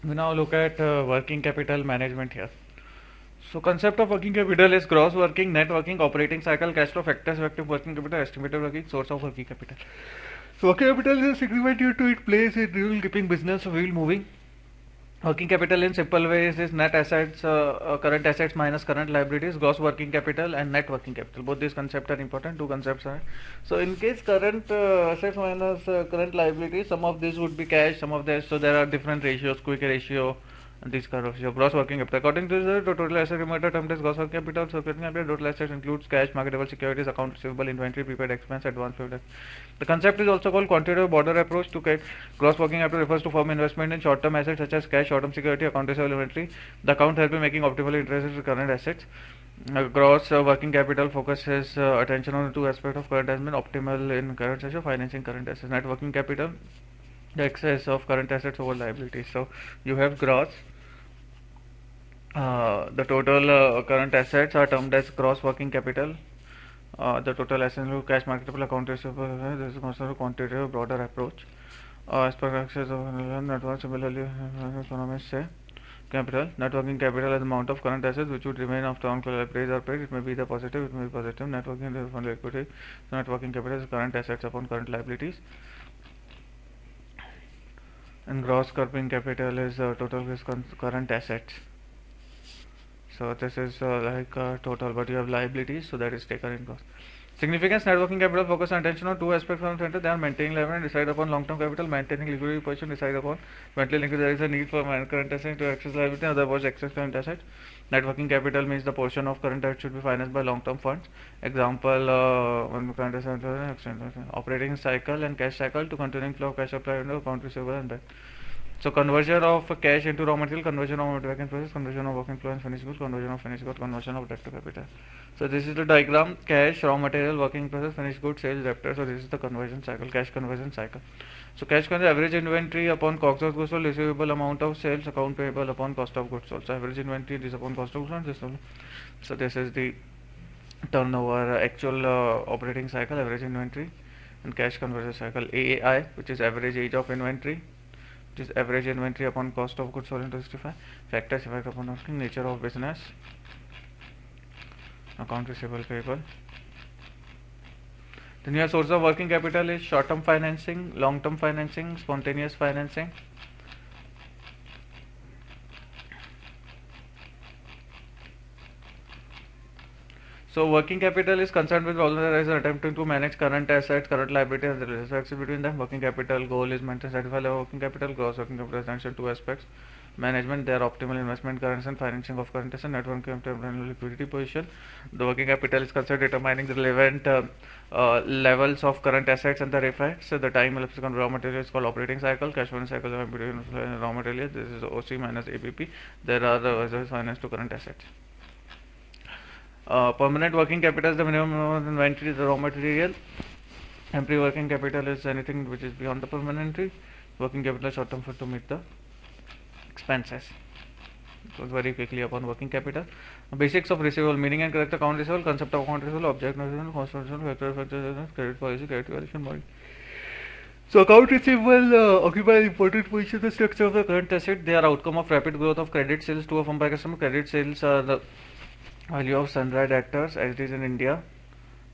We now look at working capital management here. So concept of working capital is gross working, net working, operating cycle, cash flow, factors, effective working capital, estimated working, source of working capital. So working capital is a significant due to it plays in wheel keeping business wheel moving. Working capital in simple ways is net assets, current assets minus current liabilities, gross working capital and net working capital. Both these concepts are important. Two concepts are. So in case current assets minus current liabilities, some of these would be cash, some of this. So there are different ratios, quick ratio, and these kind of ratio. Gross working capital. According to the total asset numerator termed as gross working capital. So working capital total assets includes cash, marketable securities, account receivable, inventory, prepaid expense, advance payment. The concept is also called quantitative border approach to gross working capital refers to firm investment in short-term assets such as cash, short-term security, account receivable inventory. The account help in making optimally interested current assets. Gross working capital focuses attention on the two aspects of current assets, optimal in current assets, financing current assets. Net working capital, the excess of current assets over liabilities. So you have gross. The total current assets are termed as gross working capital. The total assets include cash, marketable, account receivable. This is considered a quantitative broader approach. As per access of network, similarly, economists say capital, net working capital is the amount of current assets which would remain after on liabilities are paid. It may be either positive, it may be positive. Net working is fund equity. So net working capital is current assets upon current liabilities. And gross working capital is total current assets. So this is total, but you have liabilities, so that is taken in cost. Significance net working capital focus on attention on two aspects from the center. They are maintaining level and decide upon long-term capital, maintaining liquidity position, decide upon mentally liquid. There is a need for current asset to access liability, in other words, excess current asset. Net working capital means the portion of current asset should be financed by long-term funds. Example, when current asset operating cycle and cash cycle to continuing flow of cash supply into account receivable and debt. So conversion of cash into raw material, conversion of work in process, conversion of working flow and finished goods, conversion of finished goods, conversion of debt to capital. So this is the diagram: cash, raw material, working process, finished goods, sales, debtor. So this is the conversion cycle, cash conversion cycle. So cash conversion average inventory upon cost of goods sold, receivable amount of sales, account payable upon cost of goods sold. So average inventory is upon cost of goods sold. So this is the turnover, actual operating cycle, average inventory, and cash conversion cycle. AAI, which is average age of inventory, which is average inventory upon cost of goods sold into 65. Factors effect upon working nature of business, account receivable, payable. Then your source of working capital is short-term financing, long-term financing, spontaneous financing. So working capital is concerned with all the attempting to manage current assets, current liabilities, and the relationship between them. Working capital goal is maintain satisfy level working capital. Gross working capital is mentioned two aspects: management, their optimal investment currency, and financing of current assets. Net working capital and liquidity position. The working capital is considered determining the relevant levels of current assets and their effects. So the time elapsed on raw material is called operating cycle. Cash flow cycle is between raw material. This is OC minus APP. There are the finance to current assets. Permanent working capital is the minimum inventory, the raw material. Temporary working capital is anything which is beyond the permanent. Working capital short term for to meet the expenses. So very quickly upon working capital. Basics of receivable, meaning and correct account receivable, concept of account receivable, object receivable, cost receivable, factor, credit policy, credit valuation model. So account receivable occupy an important position in the structure of the current asset. They are outcome of rapid growth of credit sales to a firm by customer. Credit sales are the value of sundry debtors as it is in India.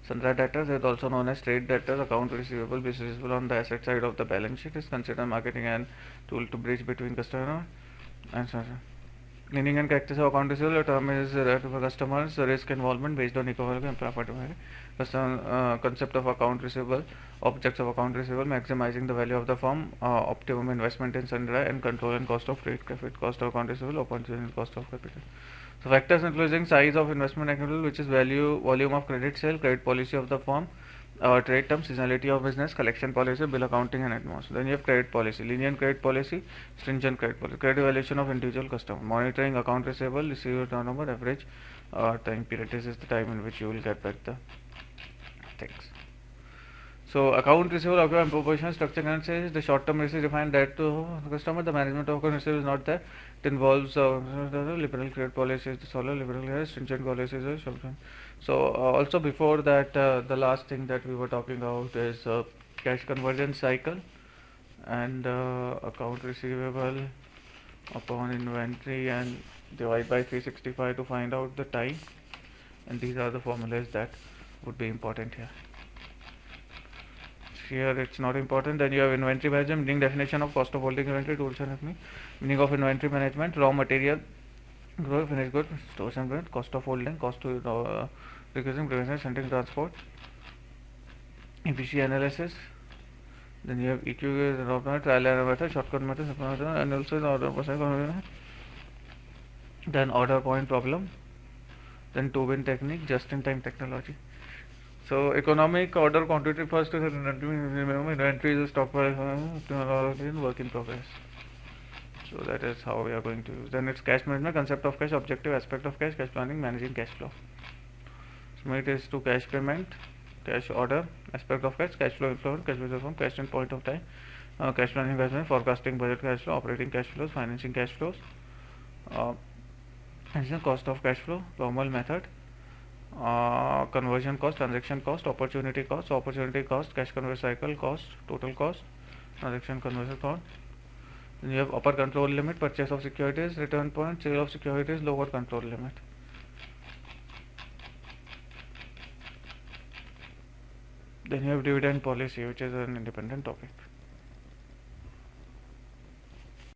Sundry debtors is also known as trade debtors. Account receivable is receivable on the asset side of the balance sheet is considered marketing and tool to bridge between customer and meaning and characters of account receivable. The term is for customers risk involvement based on economic and profit. Concept of account receivable, objects of account receivable, maximizing the value of the firm, optimum investment in sundry and control and cost of trade credit, cost of account receivable, opportunity cost of capital. So factors including size of investment capital, which is value, volume of credit sale, credit policy of the firm, trade terms, seasonality of business, collection policy, bill accounting, and advance. Then you have credit policy, lenient credit policy, stringent credit policy, credit evaluation of individual customer, monitoring account receivable, receiver turnover, average time period. This is the time in which you will get back the things. So account receivable occur in proportional structure and says the short-term risk is defined that to the customer. The management of account receivable is not there. It involves liberal credit policy is the solo liberal credit, stringent policy is the short term. So also before that, the last thing that we were talking about is cash conversion cycle and account receivable upon inventory and divide by 365 to find out the time, and these are the formulas that would be important here. Here it's not important. Then you have inventory management, meaning definition of cost of holding inventory, tools and me, meaning of inventory management, raw material, finished goods, stores and brand, cost of holding, cost to requisition, prevention, sending, transport, efficiency analysis. Then you have EQ, trial error method, shortcut method, and also the order process. Then order point problem. Then two-bin technique, just-in-time technology. So economic order quantity first is remember inventory is a stock price work in progress. So that is how we are going to use. Then it's cash management, concept of cash, objective aspect of cash planning, managing cash flow. So it is to cash payment, cash order, aspect of cash flow inflow, cash flow from cash and point of time, cash planning, investment, forecasting budget cash flow, operating cash flows, financing cash flows, and cost of cash flow, normal method, conversion cost, transaction cost, opportunity cost, cash conversion cycle cost, total cost, transaction conversion cost. Then you have upper control limit, purchase of securities, return point, sale of securities, lower control limit. Then you have dividend policy, which is an independent topic.